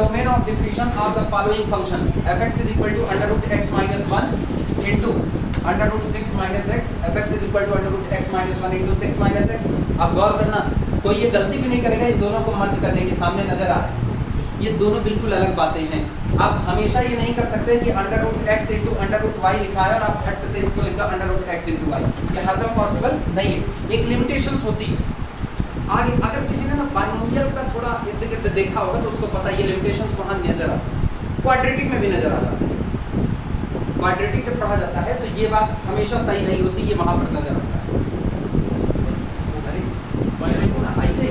domain of diffusion of the following function fx is equal to under root x minus 1 into under root 6 minus x, fx is equal to under root x minus 1 into 6 minus x। अब गौर करना, कोई ये गलती भी नहीं करेगा इन दोनों को मर्ज करने की, सामने नजर आ रहा है ये दोनों बिल्कुल अलग बातें हैं। आप हमेशा ये नहीं कर सकते कि under root X into under root Y लिखा है और आप हट से इसको लिखा under root X into Y, ये हरदम पॉसिबल नहीं है, एक लिमिटेशंस होती है। आगे अगर किसी ने ना बाइनोमियल का थोड़ा इर्द गिर्द देखा होगा तो उसको पता ये लिमिटेशंस वहाँ नजर आती है, क्वाड्रेटिक में भी नजर आ जाता है। क्वाड्रेटिक जब पढ़ा जाता है तो ये बात हमेशा सही नहीं होती, ये वहाँ पर नजर आता है। ऐसे ही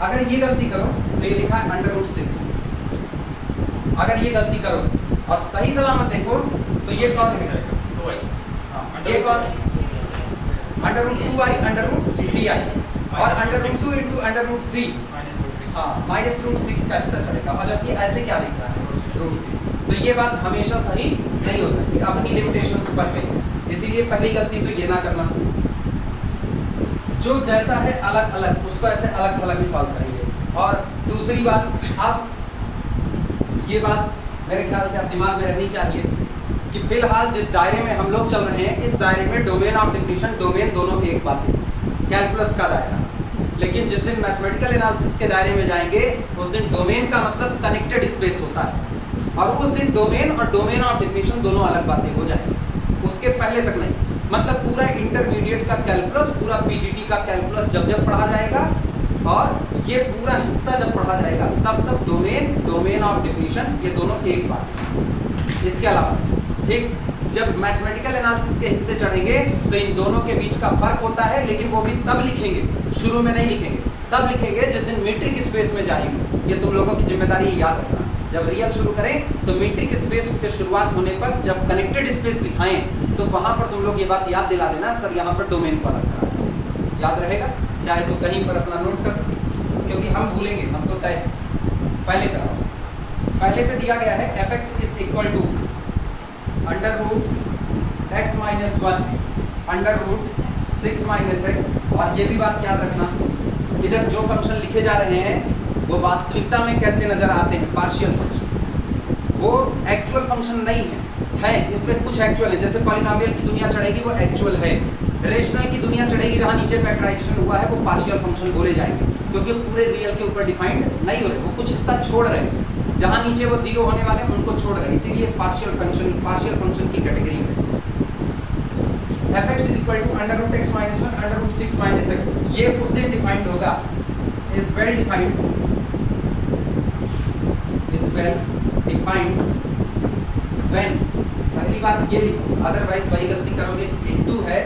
अगर ये गलती करो तो ये लिखा है अंडर रूट 6, अगर ये गलती करो और सही सलामत देखो तो ये कौन है, ये कौन, under root 2y under root 3i और under root 2 into under root 3 minus root 6 का हिस्सा चलेगा, और जबकि ऐसे क्या दिख रहा है रूट 6, तो ये बात हमेशा सही नहीं हो सकती अपनी लिमिटेशंस पर पे। इसीलिए पहली गलती तो ये ना करना, जो जैसा है अलग अलग उसको ऐसे अलग अलग ही सॉल्व करेंगे। और दूसरी बात, आप ये बात मेरे ख्याल से आप दिमाग में रहनी चाहिए कि फिलहाल जिस दायरे में हम लोग चल रहे हैं इस दायरे में डोमेन ऑफ डिफिनेशन डोमेन दोनों एक बात है, कैलकुलस का दायरा। लेकिन जिस दिन मैथमेटिकल एनालिसिस के दायरे में जाएंगे उस दिन डोमेन का मतलब कनेक्टेड स्पेस होता है, और उस दिन डोमेन और डोमेन ऑफ डिफिनेशन दोनों अलग बातें हो जाएंगी, उसके पहले तक नहीं। मतलब पूरा इंटरमीडिएट का कैलकुलस, पूरा पीजीटी का कैलकुलस जब जब पढ़ा जाएगा और ये पूरा हिस्सा जब पढ़ा जाएगा तब तब डोमेन ऑफ डिफिनेशन ये दोनों एक बात है। इसके अलावा ठीक जब मैथमेटिकल एनालिसिस के हिस्से चढ़ेंगे तो इन दोनों के बीच का फर्क होता है, लेकिन वो भी तब लिखेंगे, शुरू में नहीं लिखेंगे, तब लिखेंगे जिस दिन मीट्रिक स्पेस में जाएंगे। ये तुम लोगों की जिम्मेदारी याद रखना, जब रियल शुरू करें तो मीट्रिक स्पेस के शुरुआत होने पर जब कनेक्टेड स्पेस लिखाएं तो वहां पर तुम लोग ये बात याद दिला देना, सर यहाँ पर डोमेन पर रखा है, याद रहेगा, चाहे तो कहीं पर अपना नोट कर, क्योंकि हम भूलेंगे, हम तो तय पहले कराओ। पहले पे दिया गया है fx is equal to under root x minus 1 under root 6 minus X. और ये भी बात याद रखना, इधर जो फंक्शन लिखे जा रहे हैं वो वास्तविकता में कैसे नजर आते हैं, पार्शियल फंक्शन, वो एक्चुअल फंक्शन नहीं है, इसमें कुछ एक्चुअल है, जैसे पॉलिनोमियल की दुनिया चढ़ेगी वो एक्चुअल है, रेशनल की दुनिया चढ़ेगी जहाँ नीचे फैक्टराइजेशन हुआ है वो पार्शियल फंक्शन बोले जाएंगे, क्योंकि पूरे रियल के ऊपर डिफाइंड नहीं हो रहे, वो कुछ हिस्सा छोड़ रहे हैं, जहाँ नीचे वो जीरो होने वाले हैं उनको छोड़ रहे हैं, इसीलिए पार्शियल फंक्शन की कैटेगरी में fx is equal to under root x minus 1 under root 6 minus X. ये उस दिन डिफाइंड होगा, इज वेल डिफाइंड व्हेन, पहली बात ये लिखो, अदरवाइज वही गलती करोगे, इनटू है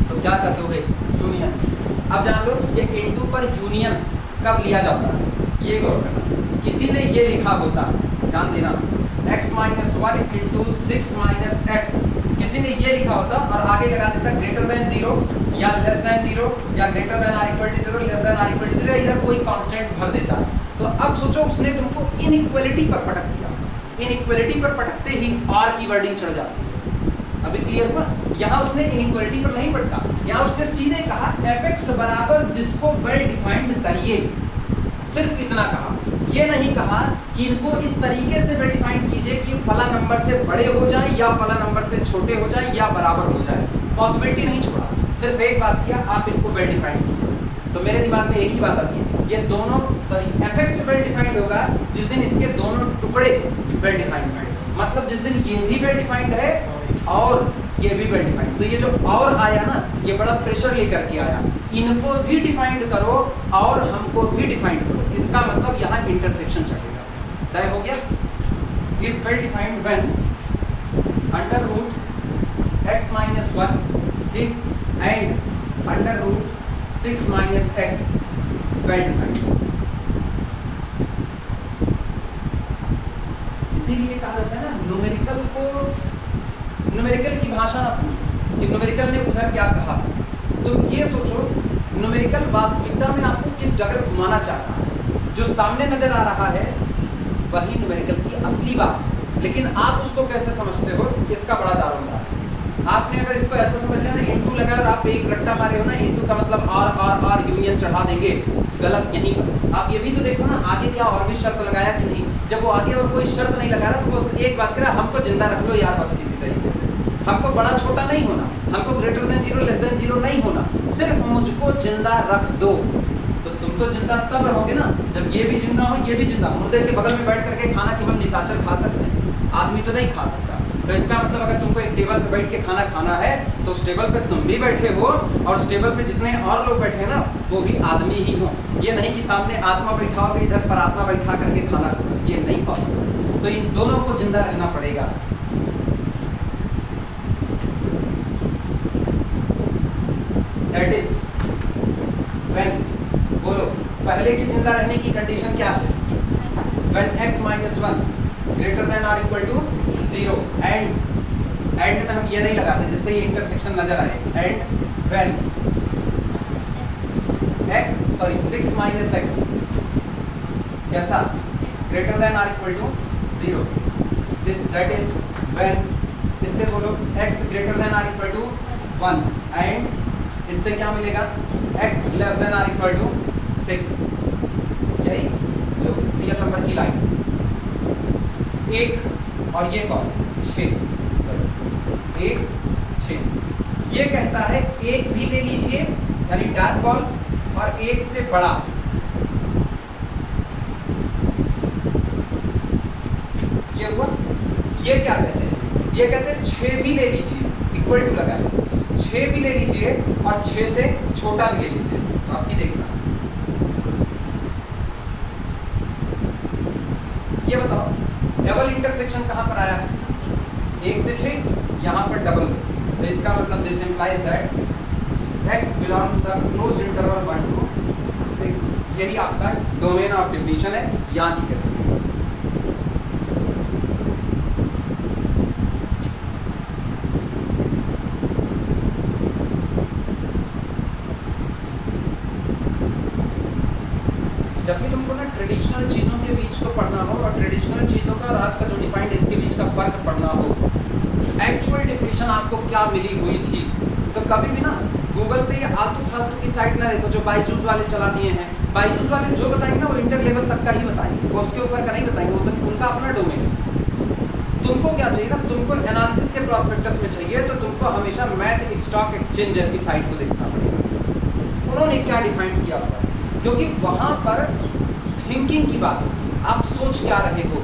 तो क्या करते होगे यूनियन। अब जान लो ये इनटू पर यूनियन कब लिया जाता है, ये गौर करना। किसी ने ये लिखा होता, ध्यान देना, x minus 1 into 6 minus x, किसी ने ये लिखा होता और आगे लगा देता ग्रेटर देन 0 या लेस देन 0 या greater than or equal to 0 less than or equal to 0, इधर कोई कांस्टेंट भर देता। तो अब सोचो उसने तुमको इनइक्वालिटी पर पटक दिया, इनइक्वालिटी पर पटकते ही r की वर्डिंग चढ़ जाती है। अभी क्लियर हुआ, यहाँ उसने इनइक्वालिटी पर नहीं पटका, यहाँ उसने सीधे कहा fx बराबर जिसको वेल डिफाइंड करिए, सिर्फ इतना कहा, ये नहीं कहा कि इनको इस तरीके से वेल डिफाइंड कीजिए कि फला नंबर से बड़े हो जाएं या फला नंबर से छोटे हो जाएं या बराबर हो जाएं, पॉसिबिलिटी नहीं छोड़ा, सिर्फ एक बात किया, आप इनको वेल डिफाइंड कीजिए। तो मेरे दिमाग में एक ही बात आती है, ये दोनों सॉरी fx वेल डिफाइंड होगा जिस दिन इसके दोनों टुकड़े वेल डिफाइंड हैं, मतलब जिस दिन ये भी वेल डिफाइंड है और ये भी वेल डिफाइंड। तो ये जो और आया ना, ये बड़ा प्रेशर लेकर के आया, इनको भी डिफाइंड करो और हमको भी डिफाइंड करो, इसका मतलब यहाँ इंटरसेक्शन चलेगा, तय हो गया। Is well defined when under root x minus 1 ठीक and under root 6 minus X well defined. इसीलिए कहा जाता है ना, न्यूमेरिकल की भाषा ना समझो कि न्यूमेरिकल ने उधर क्या कहा, तो ये सोचो न्यूमेरिकल वास्तविकता में आपको किस जगह घुमाना चाह रहा है, जो सामने नजर आ रहा है वही न्यूमेरिकल की असली बात है, लेकिन आप उसको कैसे समझते हो इसका बड़ा दारोमदार है। आपने अगर इसको ऐसा समझ लिया ना, इनटू लगा और आप एक रट्टा मारे हो ना, इनटू का मतलब आर यूनियन चढ़ा देंगे, गलत यहीं पर। आप ये भी तो देखो ना आगे क्या और भी शर्त लगाया कि नहीं। जब वो आगे और कोई शर्त नहीं लगा रहा तो बस एक बात करा, हमको जिंदा रख लो यार बस किसी तरीके से। हमको बड़ा छोटा नहीं होना, हमको greater than zero less than zero नहीं होना, सिर्फ मुझको जिंदा रख दो। तो तुम तो जिंदा तब रहोगे ना जब ये भी जिंदा हो ये भी जिंदा। मुर्दे के बगल में बैठ करके खाना केवल निशाचर खा सकते हैं, आदमी तो नहीं खा सकता। तो इसका मतलब अगर तुमको एक टेबल पे बैठ के खाना खाना है तो उस टेबल पे तुम भी बैठे हो और उस टेबल पे जितने और लोग बैठे हैं ना वो भी आदमी ही हो। ये नहीं कि सामने आत्मा बैठा होगा इधर पर आत्मा बैठा करके खाना खाना, ये नहीं पॉसिबल। तो इन दोनों को जिंदा रहना पड़ेगा। दैट इज व्हेन, बोलो पहले की जिंदा रहने की कंडीशन क्या है? When x minus 1 greater than or equal to 0 and में हम ये नहीं लगाते जिससे ये इंटरसेक्शन नजर आए। And when six minus x कैसा greater than or equal to 0, this that is when, इससे बोलो x greater than or equal to 1 and इससे क्या मिलेगा x less than or equal to 6। यही लो रियल नंबर की लाइन, एक और ये कौन 6, 1 6। ये कहता है एक भी ले लीजिए यानी डार्क बॉल और एक से बड़ा। ये हुआ। ये क्या कहते हैं? ये कहते हैं 6 भी ले लीजिए, इक्वल टू लगा है, 6 भी ले लीजिए और 6 से छोटा भी ले लीजिए। तो आपकी देखना, ये बताओ डबल इंटरसेक्शन कहां पर आया है? 1 से 6, यहाँ पर डबल। तो इसका मतलब this implies that x belong to the close interval 1 to 6। यही आपका डोमेन ऑफ डिफिनीशन है, यहाँ की कहते हैं। जब भी तुमको ना ट्रेडिशनल चीज़ों के बीच को पढ़ना हो और ट्रेडिशनल चीज़ों का और आज का जो डिफाइंड है इसके बीच का फर्क पढ़ना हो, एक्चुअल डिफिनीशन आपको क्या मिली हुई थी, तो कभी भी ना गूगल पे या आलतू फालतू की साइट ना देखो जो बायजूस वाले चला दिए हैं। बायजूस वाले जो बताएंगे ना वो इंटर लेवल तक का ही बताएंगे, वो उसके ऊपर का नहीं बताएंगे, वो तो उनका अपना डोमेन है। तुमको क्या चाहिए ना, तुमको एनालिसिस के प्रोस्पेक्टस में चाहिए तो तुमको हमेशा मैथ स्टॉक एक्सचेंज जैसी साइट को देखना पड़ेगा। उन्होंने क्या डिफाइन किया हुआ है, क्योंकि वहाँ पर थिंकिंग की बात होती है। आप सोच क्या रहे हो,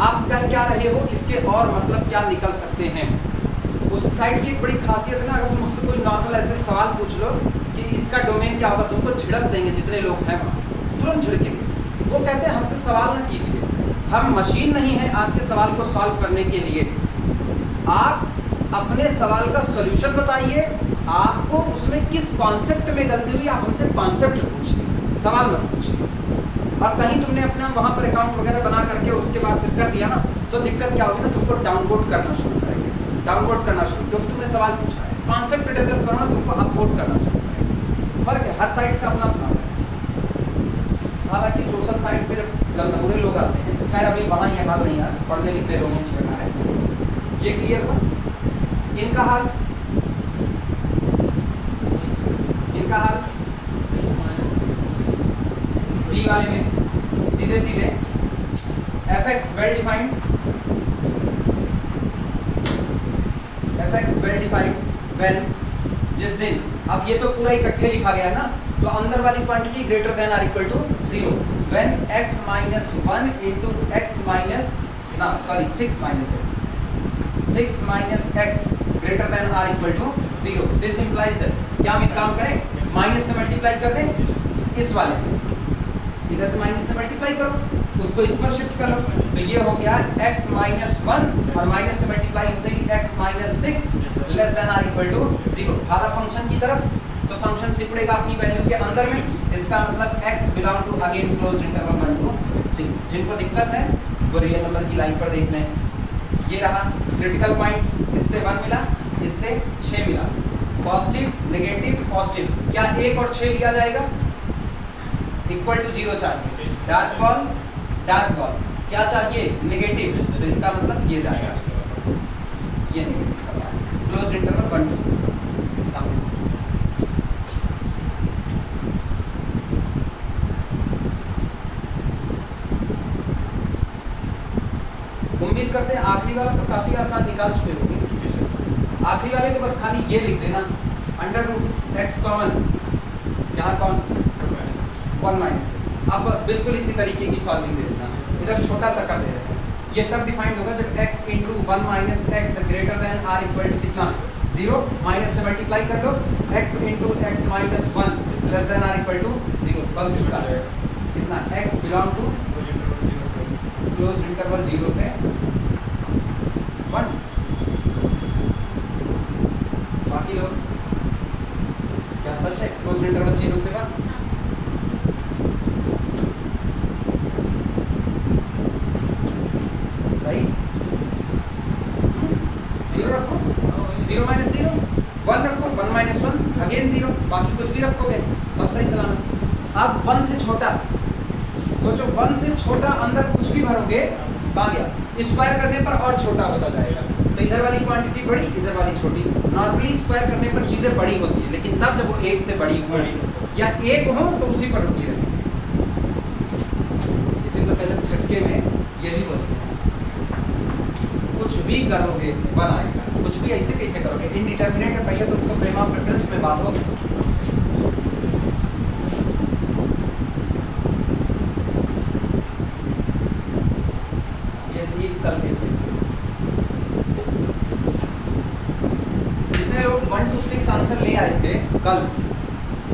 आप कह क्या रहे हो, इसके और मतलब क्या निकल सकते हैं। उस साइट की एक बड़ी खासियत है ना, अगर तुम मुझसे कोई नॉर्मल ऐसे सवाल पूछ लो कि इसका डोमेन क्या होगा, तुमको झिड़क देंगे जितने लोग हैं वहाँ, तुरंत झिड़केंगे। वो कहते हैं हमसे सवाल ना कीजिए, हम मशीन नहीं है आपके सवाल को सॉल्व करने के लिए। आप अपने सवाल का सोल्यूशन बताइए, आपको उसमें किस कॉन्सेप्ट में गलती हुई आप हमसे कॉन्सेप्ट पूछिए, सवाल मत पूछिए। और कहीं तुमने अपना वहाँ पर अकाउंट वगैरह बना करके उसके बाद फिर कर दिया ना, तो दिक्कत क्या होगी ना, तुमको डाउनवोट करना शुरू करेंगे, डाउनवोट करना शुरू, क्योंकि तुमने सवाल पूछा है। कॉन्सेप्ट डेवलप करो ना, तुमको अपवोट करना शुरू करेंगे। फर्क है, हर साइट का अपना अपना है। हालांकि सोशल साइट पे जब गंदहुरे लोग आते हैं, खैर अभी वहाँ ये हाल नहीं है, पढ़ने लिखने लोगों की जगह है। ये क्लियर हुआ? इनका हाल, इनका हाल बी वाले में सीधे सीधे fx well defined, fx well defined when, जिस दिन, अब ये तो पूरा इकट्ठे लिखा गया है ना, तो अंदर वाली quantity greater than or equal to 0 when x minus 1 into x minus ना sorry 6 minus x 6 minus x greater than or equal to 0। This implies that, क्या हम एक काम करें, माइनस से मल्टीप्लाई कर दें इस वाले, इधर से माइनस से मल्टीप्लाई करो, उसको इस पर शिफ्ट करो, तो ये हो गया x माइनस 1 और माइनस से मल्टीप्लाई होते ही x minus 6 less than or equal to 0। भागा फंक्शन की तरफ, तो फंक्शन सिकुड़ेगा अपनी वैल्यू के अंदर में। इसका मतलब x belong to again close interval 1 to 6। जिनको दिक्कत है वो रियल नंबर की लाइन पर देख लें। ये रहा क्रिटिकल पॉइंट, इससे 1 मिला, इससे 6 मिला, पॉजिटिव नेगेटिव पॉजिटिव, क्या 1 और 6 लिया जाएगा, इक्वल टू 0 चाहिए। डार्क बॉल क्या चाहिए, नेगेटिव, तो इसका मतलब ये जाएगा, ये नेगेटिव। क्लोज इंटरवल 1 to 6 सामने। उम्मीद करते हैं आखिरी वाला तो काफी आसान निकाल चुके होंगे। आखिरी वाले को बस खाली ये लिख देना, अंडर रूट एक्स कॉमन, यहाँ कौन 1 माइनस एक्स। आप बस बिल्कुल इसी तरीके की सॉल्विंग दे देना, इधर छोटा सा कर दे रहे हैं। ये तब डिफाइंड होगा जब x into 1 minus x greater than or equal to कितना 0, माइनस से मल्टीप्लाई कर लो, x into x minus 1 less than or equal to 0, बस छोटा कितना x belong to close interval 0 से 1। बाकी लोग क्या सच है क्लोज इंटरवल 0 से 1? सही 0 रखो, 0 माइनस 0 1 रखो, 1 माइनस 1 अगेन 0, बाकी कुछ भी रखोगे सब सही सलामत। अब 1 से छोटा सोचो, 1 से छोटा अंदर कुछ भी भरोगे कहाँ गया, स्क्वायर करने पर और छोटा होता जाएगा। तो इधर वाली क्वांटिटी बड़ी, इधर वाली छोटी। नॉर्मली स्क्वायर करने पर चीजें बड़ी होती है, लेकिन तब जब वो 1 से बड़ी हो या 1 हो तो उसी पर रुकी रहे। इसी तो पहले झटके में यही बोलते हैं, कुछ भी करोगे 1 आएगा, कुछ भी ऐसे कैसे करोगे। इनडिटर्मिनेट है पहले तो उसको फ्रेम ऑफ रेफरेंस में बांधो। कल के जितने लोग 1 to 6 आंसर ले आए थे कल,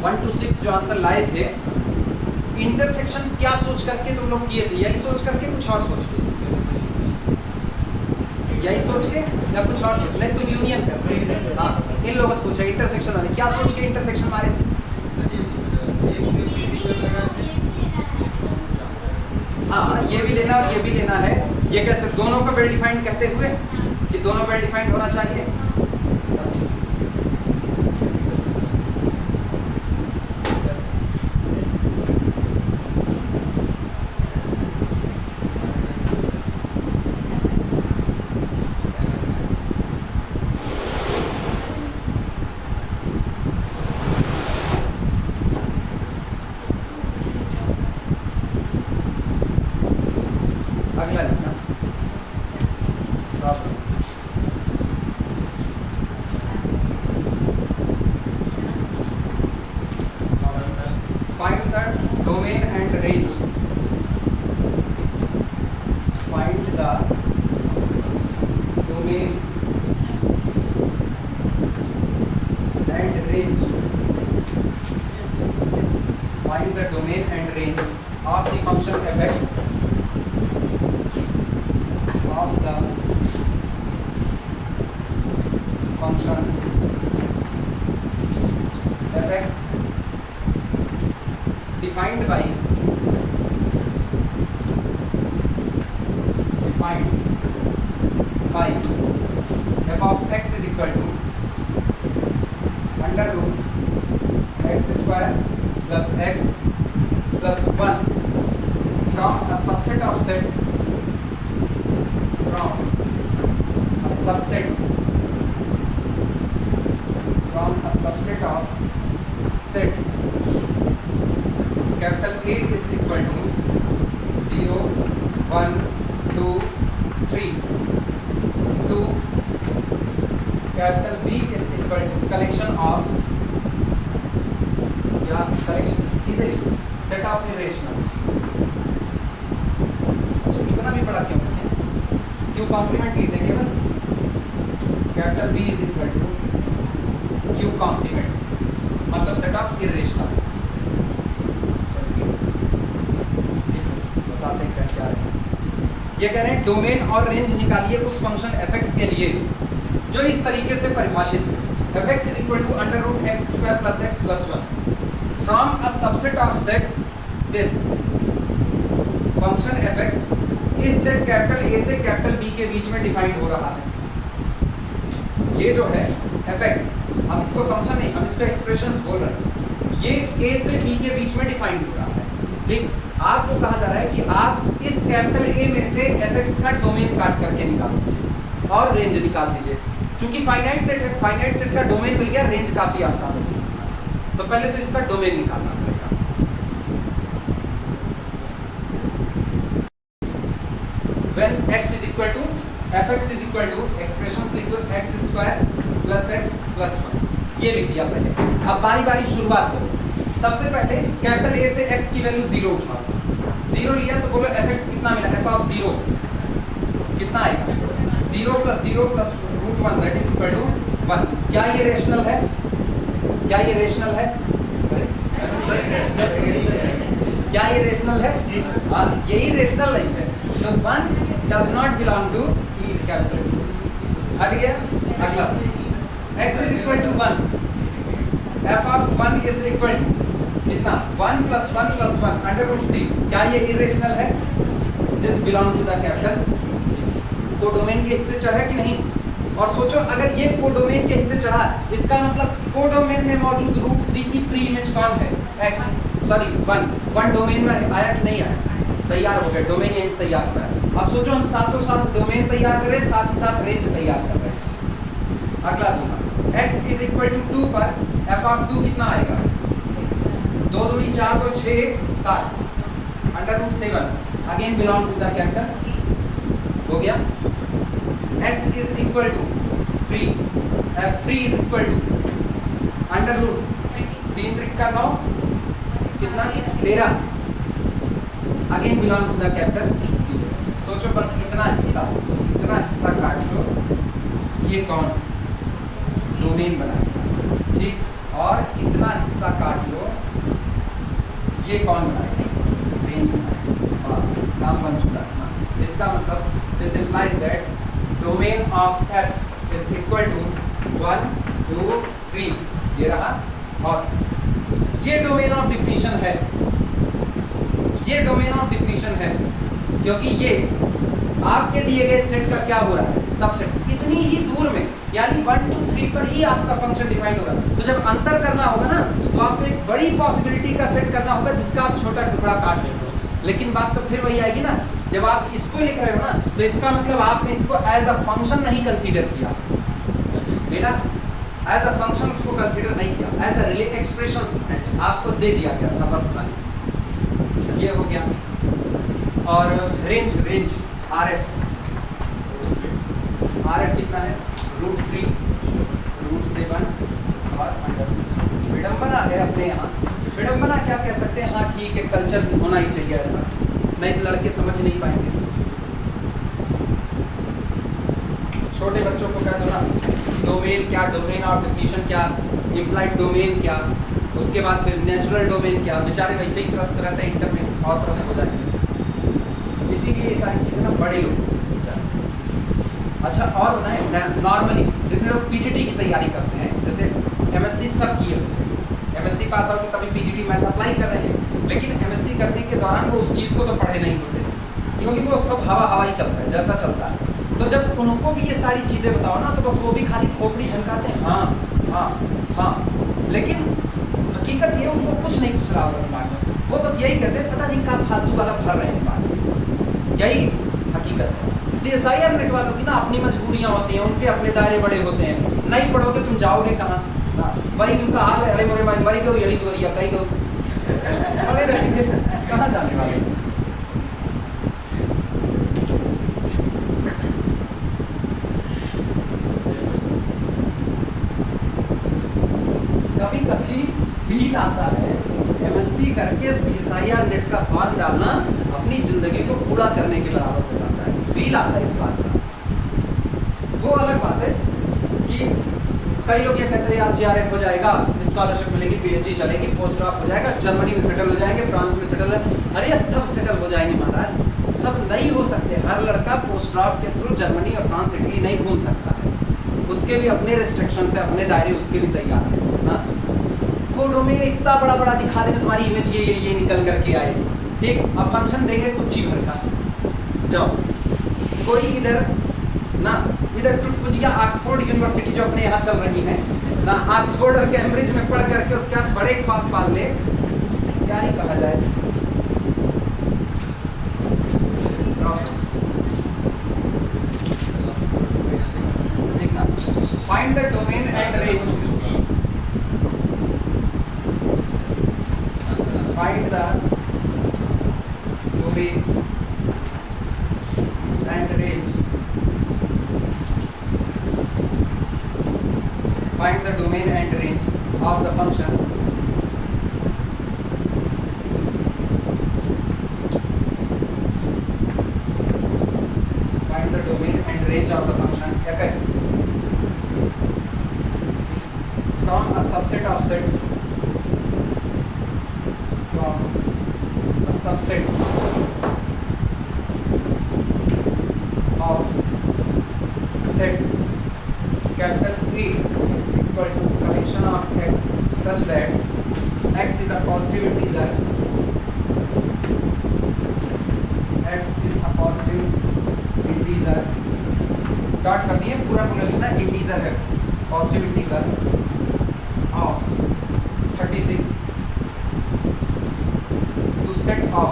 1 to 6 जो आंसर लाए थे, इंटरसेक्शन क्या सोच करके तुम लोग किए थे? यही सोच करके कुछ और सोच के, यही सोच के या कुछ और सोच? नहीं, तुम यूनियन कर। हाँ, इन लोगों से पूछा इंटरसेक्शन वाले क्या सोच के इंटरसेक्शन मारे थे? हाँ, ये भी लेना और ये भी लेना है। ये कैसे दोनों का वेल डिफाइंड कहते हुए कि दोनों वेल डिफाइंड होना चाहिए। अगला लिखना find the domain and range. Find the domain and range. Find the domain and range of the function f(x) of the function f(x) defined by f of x is equal to under root x square plus x plus 1 from a subset of set, from a subset of set capital A is equal to 0, 1, 2, 3 to capital B is equal to collection of या collection सीधे set of irrational। इतना भी बड़ा क्यों लिखें, क्यों complement लिख देंगे केवल capital B is equal to Q complement, मतलब सेट ऑफ इरेशनल। बताते हैं क्या है। ये कह रहे हैं डोमेन और रेंज निकालिए उस फंक्शन f(x) के लिए जो इस तरीके से परिभाषित है, f(x) is equal to under root x square plus x plus 1 from a subset of set this function f(x) इस सेट कैपिटल A से कैपिटल B के बीच में डिफाइंड हो रहा है। ये जो है f(x), हम इसको फंक्शन नहीं, हम इसको एक्सप्रेशंस बोल रहे हैं। ये A से B के बीच में डिफाइंड हो रहा है। ठीक, आपको कहा जा रहा है कि आप इस कैपिटल A में से f(x) का डोमेन काट करके निकालो और रेंज निकाल दीजिए। चूंकि फाइनाइट सेट है, फाइनाइट सेट का डोमेन मिल गया, रेंज काफी आसान है। तो पहले तो इसका डोमेन निकालना पड़ेगा। When x is equal to fx is equal to expressions लिख दो x square plus x plus 1, ये लिख दिया पहले। अब बारी बारी शुरुआत करो। सबसे पहले कैपिटल A से x की वैल्यू 0 उठाओ, 0 लिया तो बोलो fx कितना मिला, f ऑफ 0 कितना आएगा, 0 plus 0 plus root 1 that is equal to 1। क्या ये रेशनल है, क्या ये रेशनल है, क्या ये रेशनल है जी सर? हाँ, यही रेशनल नहीं है। तो 1 does not belong to capital, हट गया। अगला x is equal to 1, f of 1 is equal to कितना, 1 प्लस 1 प्लस 1 अंडर रूट 3। क्या ये इरेशनल है, this belong to the capital. Codomain के हिस्से चढ़ा कि नहीं, और सोचो अगर ये कोडोमेन के हिस्से चढ़ा, इसका मतलब कोडोमेन में मौजूद रूट 3 की प्री इमेज कौन है, x सॉरी 1 डोमेन में आया कि नहीं आया, तैयार हो गया, डोमेन यहीं से तैयार हो रहा है। अब सोचो हम साथों साथ डोमेन तैयार करें, साथ ही साथ रेंज तैयार कर रहे हैं। अगला दूंगा x इज इक्वल टू 2 पर f ऑफ 2 कितना आएगा, 2 दूनी 4 2 6 7 under root 7 again belong to the capital, हो गया। x is equal to 3, f3 is equal to under root 3 3 का 9 कितना 13 again belong to the capital. सोचो बस इतना हिस्सा काट लो, ये कौन डोमेन बनाएगा, ठीक, और इतना हिस्सा काट लो, ये कौन बनाएगा, रेंज बनाएगा। बस काम बन चुका है। इसका मतलब this implies that domain of f is equal to 1 2 3, ये रहा। और ये डोमेन ऑफ डिफिनीशन है, ये डोमेन ऑफ डिफिनीशन है, क्योंकि ये आपके दिए गए सेट का क्या हो रहा है, सबसेट इतनी ही दूर में, यानी 1 2 3 पर ही आपका फंक्शन डिफाइंड होगा। तो जब अंतर करना होगा ना, तो आपको एक बड़ी पॉसिबिलिटी का सेट करना होगा जिसका आप छोटा टुकड़ा काट लेते हो। लेकिन बात तो फिर वही आएगी ना, जब आप इसको लिख रहे हो ना, तो इसका मतलब आपने इसको एज अ फंक्शन नहीं कंसीडर किया, बेटा एज अ फंक्शन उसको कंसीडर नहीं किया, एज अ रिले एक्सप्रेशन आपको दे दिया गया था, बस खाली ये हो गया। और रेंज RF कितना है, रूट 3 रूट 7 और अंडर। विडम्बना है अपने यहाँ, विडम्बना क्या कह सकते हैं, हाँ ठीक है, कल्चर होना ही चाहिए ऐसा, नहीं तो लड़के समझ नहीं पाएंगे। छोटे बच्चों को कह दो ना डोमेन क्या, डोमेन ऑफ डिफिनीशन क्या, इम्प्लाइड डोमेन क्या, उसके बाद फिर नेचुरल डोमेन क्या, बेचारे वैसे ही त्रस्त रहते हैं, इंटर में और त्रस्त हो जाएंगे। इसीलिए ये सारी चीज़ें ना बड़े लोग। अच्छा और बताएं, नॉर्मली जितने लोग पीजीटी की तैयारी करते हैं, जैसे एमएससी सब किए, एमएससी पास आउट तभी पीजीटी मैथ अप्लाई कर रहे हैं, लेकिन एमएससी करने के दौरान वो उस चीज़ को तो पढ़े नहीं होते, क्योंकि वो सब हवा ही चलता है, जैसा चलता है। तो जब उनको भी ये सारी चीज़ें बताओ ना, तो बस वो भी खाली खोपड़ी झनकाते हैं, हाँ, लेकिन हकीकत ये उनको कुछ नहीं घुस रहा होता दिमाग में, वो बस यही कहते हैं पता नहीं कहाँ फालतू वाला भर रहे हैं दिमाग में, यही हकीकत है। CSIR नेट वालों की ना अपनी मजबूरियाँ होती हैं, उनके अपने दायरे बड़े होते हैं, नहीं पढ़ोगे तुम जाओगे कहाँ, वही उनका हाल है, अरे मोरे भाई मरी गो यही दोरिया कहीं गो पढ़े रहेंगे, कहाँ जाने वाले। कभी कभी फील आता है MSc करके CSIR नेट का फॉर्म डालना अपनी जिंदगी को पूरा करने के बराबर हो जाता है, फील आता है इस बात का। वो अलग बात है कि कई लोग ये कहते हैं यार JRF हो जाएगा, स्कॉलरशिप मिलेगी, PhD चलेगी, पोस्ट डॉक हो जाएगा, जर्मनी में सेटल हो जाएंगे, फ्रांस में सेटल है। अरे सब सेटल हो जाएंगे महाराज, सब नहीं हो सकते। हर लड़का पोस्ट डॉक के थ्रू जर्मनी और फ्रांस इटली नहीं घूम सकता है, उसके भी अपने रिस्ट्रिक्शन है, अपने दायरे उसके भी तैयार है ना। वो डोमेन इतना बड़ा दिखा देंगे, तुम्हारी इमेज ये निकल करके आए, ठीक, अब फंक्शन देंगे कुछ भर का, जाओ कोई इधर ना, इधर टुटपुंजिया ऑक्सफोर्ड यूनिवर्सिटी जो अपने यहाँ चल रही है ना, ऑक्सफोर्ड और कैम्ब्रिज में पढ़ करके उसके बाद बड़े ख्वाब पाल ले, क्या ही कहा जाए। देखना find the domain and range of the function fx from a subset of set capital A is equal to collection of x such that x is a positive integer, dot कर दिए, पूरा पूरा लिखना इंटीजर है, positive integer of 36 to set of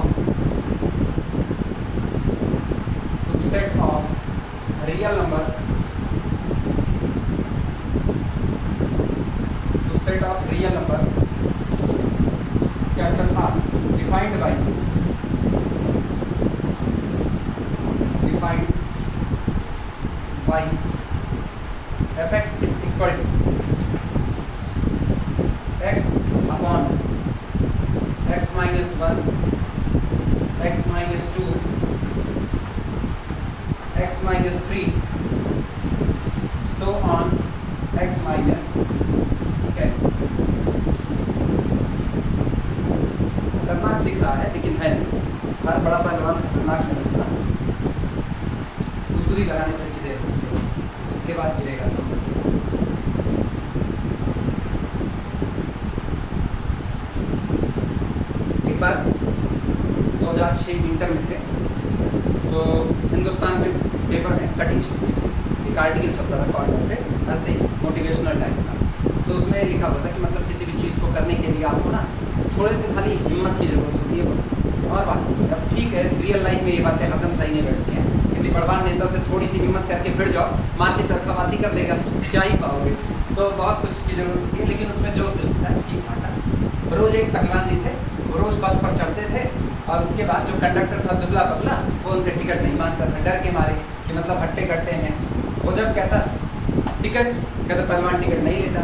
real numbers capital R defined by fx is equal to x upon x minus 1, x minus 2, x minus 3, so on x minus 10. खतरनाक दिख रहा है लेकिन है नहीं, हर बड़ा पहलवान खतरनाक नहीं दिखता, खुद ही लगाने पर की देर उसके बाद गिरेगा। एक बार 2006 इंटर में थे तो हिंदुस्तान में पेपर में कटिंग छपती थी, एक आर्टिकल छपता था कॉर्नर पे, ऐसे मोटिवेशनल टाइप का। तो उसमें लिखा हुआ था कि मतलब किसी भी चीज़ को करने के लिए आपको ना थोड़े से खाली हिम्मत की ज़रूरत होती है बस, और बात कुछ। अब ठीक है, रियल लाइफ में ये बातें हरदम सही नहीं बैठती हैं। किसी बड़वान नेता से थोड़ी सी हिम्मत करके फिर जाओ, मार के चरखाबाती कर देगा, क्या ही पाओगे। तो बहुत कुछ की ज़रूरत होती है, लेकिन उसमें जो ठीक ठाक। रोज़ एक पहलवान जी थे, वो रोज़ बस पर चढ़ते थे और उसके बाद जो कंडक्टर था दुबला पतला, वो उनसे टिकट नहीं मांगता था डर के मारे कि मतलब हट्टे कट्टे हैं। वो जब कहता टिकट, कहता पहलवान टिकट नहीं लेता,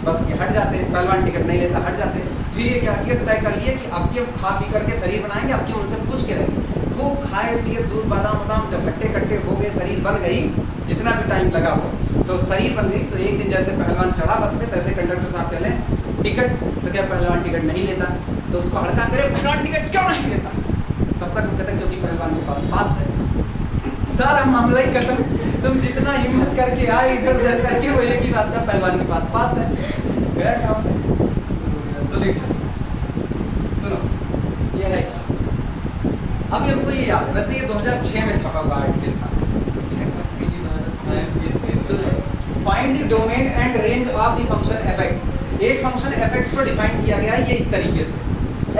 बस ये हट जाते, पहलवान टिकट नहीं लेता, हट जाते। फिर ये क्या किया, तय कर लिया कि अब के खा पी करके शरीर बनाएंगे, अब के उनसे पूछ के रहेंगे। खूब खाए पिए, दूध बादाम बादाम, जब हट्टे कट्टे हो गए, शरीर बन गई, जितना भी टाइम लगा हो तो शरीर बन गई। तो एक दिन जैसे पहलवान चढ़ा बस में, तैसे कंडक्टर साहब कह लें टिकट, तो क्या पहलवान टिकट नहीं लेता। तो उसको हड़का करे, पहलवान टिकट क्यों नहीं लेता? तब तक वो कहता क्योंकि पहलवान के पास पास है। सारा मामला ही खत्म। तुम जितना हिम्मत करके आए इधर उधर करके, वो एक ही बात का पहलवान के पास है। सुनो ये है, अभी हमको ये याद है, वैसे ये 2006 में छपा हुआ आर्टिकल था। Find the domain and range of the function fx। एक फंक्शन fx को डिफाइन किया गया है ये इस तरीके से,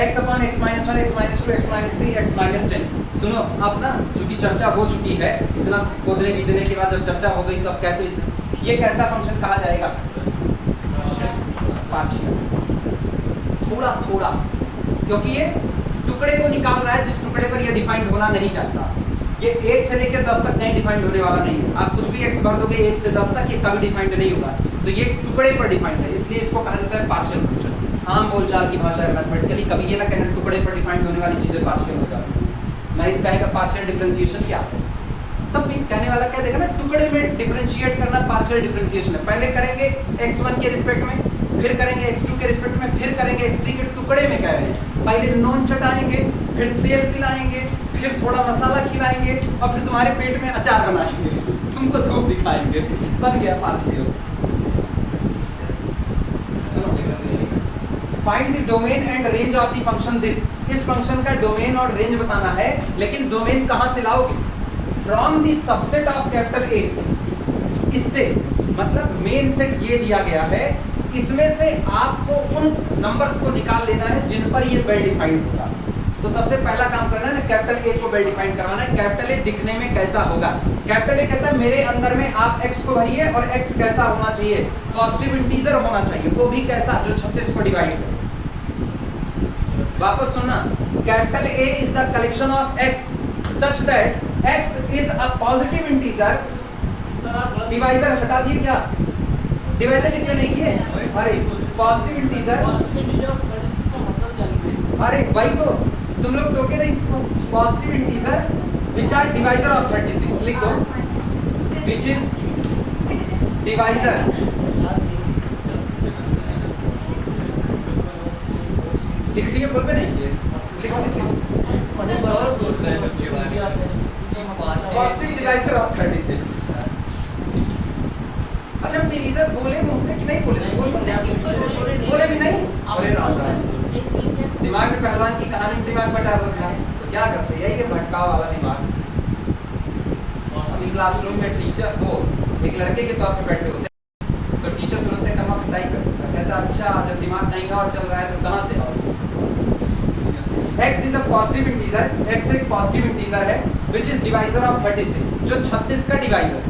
x upon x minus 1, x minus 2, x minus 3, x minus 10। सुनो, अब ना चूंकि चर्चा हो चुकी है, इतना खोदने बीदने के बाद जब चर्चा हो गई तो अब कहते हैं ये कैसा फंक्शन कहा जाएगा? पार्शियल, थोड़ा थोड़ा, क्योंकि ये टुकड़े को निकाल रहा है जिस टुकड़े पर ये डिफाइंड होना नहीं चाहता। ये 1 से लेकर 10 तक नहीं डिफाइंड होने वाला नहीं है। आप कुछ भी x भर दोगे 1 से 10 तक, ये कभी डिफाइंड नहीं होगा। तो ये टुकड़े पर डिफाइंड है, इसलिए इसको कहा जाता है पार्शियल फंक्शन। आम बोलचाल की भाषा है मैथमेटिकली, कभी ये ना कहना टुकड़े पर डिफाइंड होने वाली चीजें पार्शियल हो जाती है। नहीं तो कहेगा पार्शियल डिफरेंशिएशन क्या है, तब भी कहने वाला कह देगा ना टुकड़े में डिफरेंशिएट करना पार्शियल डिफरेंशिएशन है। पहले करेंगे x1 के रिस्पेक्ट में, फिर करेंगे x2 के रिस्पेक्ट में, फिर करेंगे x3 के। टुकड़े में कह रहे हैं, पहले नून चटाएंगे, फिर तेल पिलाएंगे, फिर थोड़ा मसाला खिलाएंगे और फिर तुम्हारे पेट में अचार बनाएंगे, तुमको धूप दिखाएंगे, बन गया partial. Find the domain and range of the function this. इस फंक्शन का डोमेन और रेंज बताना है, लेकिन डोमेन कहां से लाओगे? From the subset of capital A. इससे मतलब मेन सेट ये दिया गया है, इसमें से आपको उन नंबर्स को निकाल लेना है जिन पर ये वेल डिफाइंड होगा। तो सबसे पहला काम करना है ना, कैपिटल ए को वेल डिफाइन करवाना है। कैपिटल ए दिखने में कैसा होगा? कैपिटल ए कहता है मेरे अंदर में आप x को भरिए और x कैसा होना चाहिए? पॉजिटिव इंटीजर होना चाहिए, वो भी कैसा? जो 36 को डिवाइड करे। वापस सुनना, capital A is the collection of x such that x is a positive integer. Divisor हटा दिए क्या? डिवाइजर लिखते नहीं किए? अरे पॉजिटिव इंटीजर, अरे वही तो तुम लोग टोके नहीं इसको। Positive integer which are divisor of 36 लिख दो, विच इज डिवाइजर लिख लिए, बोल पे नहीं किए, लिखो पॉजिटिव डिवाइजर ऑफ 36। अच्छा डिवीजर बोले मुंह से कि नहीं बोले? बोले भी नहीं। अरे राजा दिमाग में पहलवान की कहानी में दिमाग बटा होता है तो क्या करते हैं, यही भटकाव वाला दिमाग। अभी क्लासरूम में टीचर वो एक लड़के के तौर पे बैठे होते तो टीचर तुरंत कमा पिटाई करता, कहता अच्छा जब दिमाग नहीं और चल रहा है तो कहाँ से आओ। x is a positive integer, x एक पॉजिटिव इंटीजर है विच इज डिवाइजर ऑफ 36, जो 36 का डिवाइजर,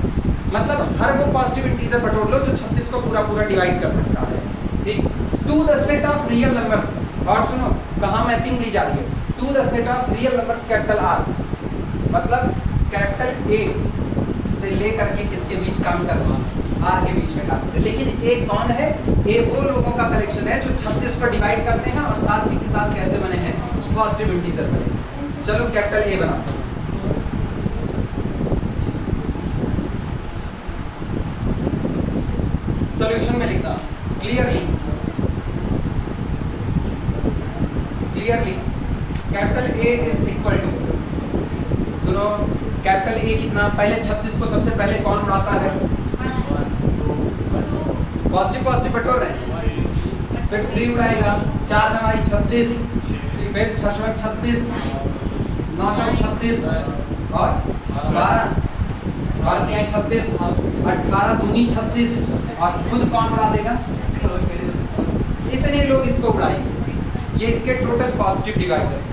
मतलब हर वो पॉजिटिव इंटीजर बटोर लो जो 36 को पूरा पूरा डिवाइड कर सकता है। ठीक, to the set of real numbers, और सुनो कहाँ मैपिंग ली जा रही है, to the set of real numbers capital R, मतलब कैपिटल ए से लेकर के किसके बीच काम करना, आर के बीच में काम करते। लेकिन ए कौन है? ए वो लोगों का कलेक्शन है जो 36 को डिवाइड करते हैं और साथ ही के साथ कैसे बने हैं, पॉजिटिव इंटीजर बने। चलो कैपिटल ए बनाते हैं। सॉल्यूशन में लिखता clearly capital A is equal to, सुनो कैपिटल ए कितना, पहले 36 को सबसे पहले कौन उड़ाता है? पॉजिटिव पॉजिटिव बटोर रहे हैं, फिर 3 उड़ाएगा, 4 9 36, फिर 6 36, 9 36 और 12 36, 18 दूनी 36 और खुद कौन उड़ा देगा? इतने लोग इसको उड़ाएंगे। ये इसके टोटल पॉजिटिव डिवाइजर्स।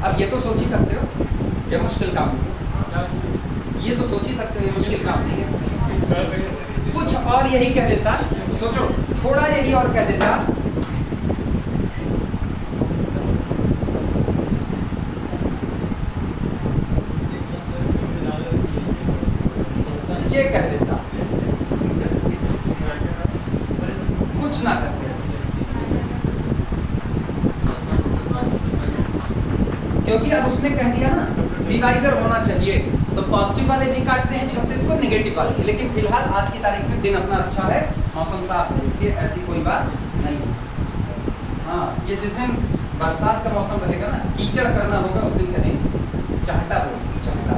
अब ये तो सोच ही सकते हो ये मुश्किल काम नहीं है, ये तो सोच ही सकते हो ये मुश्किल काम नहीं है। कुछ और यही कह देता, सोचो थोड़ा यही और कह देता, ये कह देता, कुछ ना करते, क्योंकि अब उसने कह दिया ना डिवाइजर होना चाहिए, तो पॉजिटिव वाले भी काटते हैं 36 को, नेगेटिव वाले। लेकिन फिलहाल आज की तारीख में दिन अपना अच्छा है, मौसम साफ है, इसलिए ऐसी कोई बात नहीं है। हाँ, ये जिस दिन बरसात का मौसम रहेगा ना, कीचड़ करना होगा, उस दिन कहें चाहता हो, चाहता।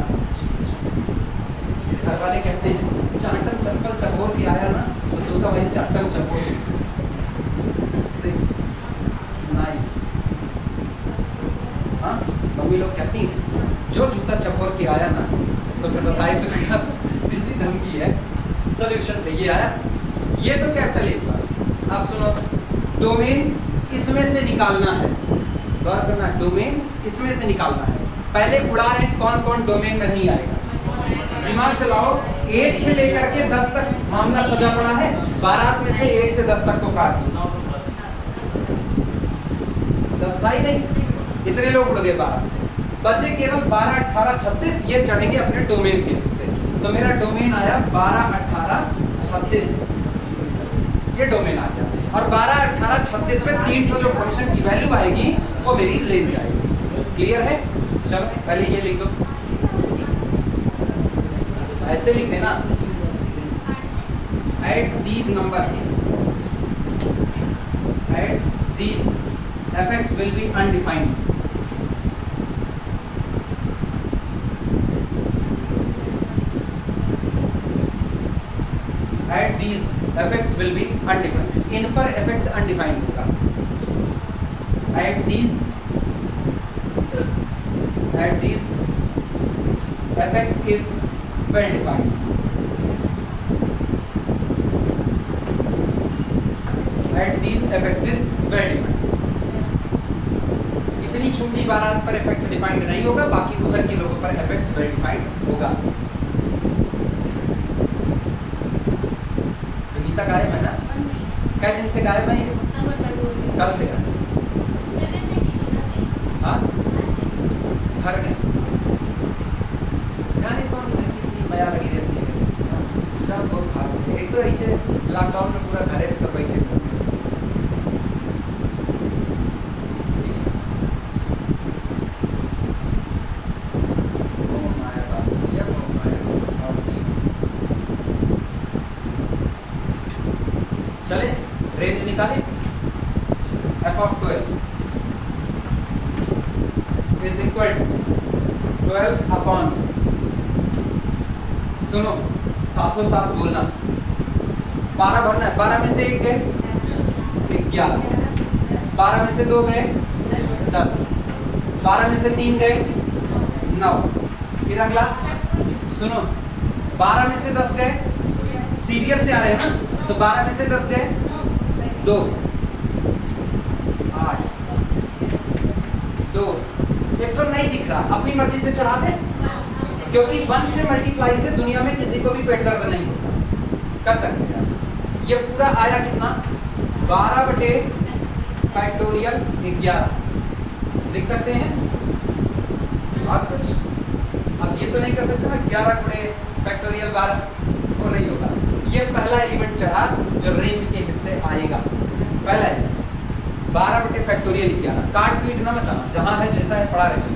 घर वाले कहते हैं चाटन चप्पल चकोर के आया ना, तो तू का वही चाटन चकोर 6 9। हाँ, मम्मी लोग कहती हैं जो जूता चकोर के आया ना, तो फिर बताए तो क्या सीधी धमकी है। सॉल्यूशन पे ये आया, ये तो कैपिटल ए था। अब सुनो, डोमेन इसमें से निकालना है, गौर करना, डोमेन इसमें से निकालना है। पहले उड़ा रहे हैं कौन कौन डोमेन में नहीं आएगा, दिमाग चलाओ। 1 से लेकर के 10 तक मामला सजा पड़ा है, बारात में से 1 से 10 तक को काट दो, 10 था ही नहीं, इतने लोग उड़ गए बारात से, बचे केवल 12 18 36, ये चढ़ेंगे अपने डोमेन के हिस्से। तो मेरा डोमेन आया 12 18 36, ये डोमेन आ गया। और 12 18 36 में 3 जो फंक्शन की वैल्यू आएगी वो मेरी रेंज आएगी। क्लियर है? चलो पहले ये लिख दो, ऐसे लिख देना, at these numbers, at these fx will be undefined, at these fx will be undefined, इन पर fx undefined होगा, at these fx is well defined, at these fx is well defined। इतनी छोटी बारात पर fx डिफाइंड नहीं होगा, बाकी उधर के लोगों पर fx well defined होगा। गीता गायब है ना? कई दिन से गायब है ये? कल से गायब। हाँ, घर गए, जाने कौन घर की इतनी माया लगी रहती है, जब वो भाग गए एक तो ऐसे लॉकडाउन में पूरा घरे में सब बैठे हुए हैं। ओ माया बाप, ये ओ माया। और चले रेंज निकाले। f of 12 is equal to 12 upon, सुनो साथों साथ बोलना, 12 भरना है। 12 में से एक गए 11, 12 में से 2 गए 10, 12 में से 3 गए 9। फिर अगला सुनो, 12 में से 10 गए, सीरियल से आ रहे हैं ना, तो 12 में से 10 गए 2, 8, 2। एक तो नहीं दिख रहा, अपनी मर्जी से चढ़ा दे, क्योंकि 1 के मल्टीप्लाई से दुनिया में किसी को भी पेट दर्द नहीं होता, कर सकते हैं। ये पूरा आया कितना, 12 बटे फैक्टोरियल 11 लिख सकते हैं। और कुछ अब ये तो नहीं कर सकते ना, 11 गुणे फैक्टोरियल 12, वो नहीं होगा। ये पहला एलिमेंट चढ़ा जो रेंज के हिस्से आएगा। पहला 12 बटे फैक्टोरियल 11, काट पीट ना मचाना, जहां है जैसा है पढ़ा रहे थे।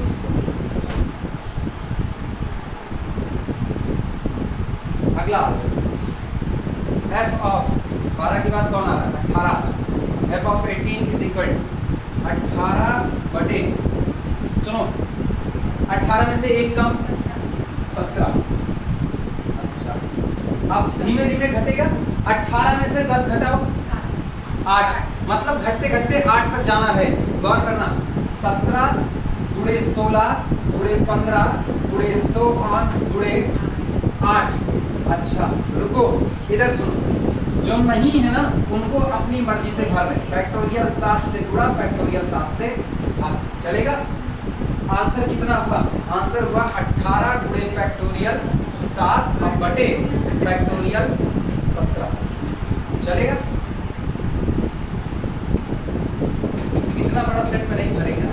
अगला f of 12 के बाद कौन आ रहा है, 18। f of 18 इज इक्वल 18 बटे, सुनो 18 में से एक कम 17। अच्छा अब धीमे धीमे घटेगा, 18 में से 10 घटाओ 8, मतलब घटते घटते 8 तक जाना है। गौर करना, 17 गुणे 16 गुणे 15 गुणे 100 गुणे 8। अच्छा रुको, इधर सुनो, जो नहीं है ना उनको अपनी मर्जी से भर रहे हैं। फैक्टोरियल 7 से गुणा फैक्टोरियल 7 से भाग, चलेगा। आंसर कितना हुआ, आंसर हुआ 18 गुणे फैक्टोरियल 7 बटे फैक्टोरियल 17, चलेगा। इतना बड़ा सेट में नहीं भरेगा,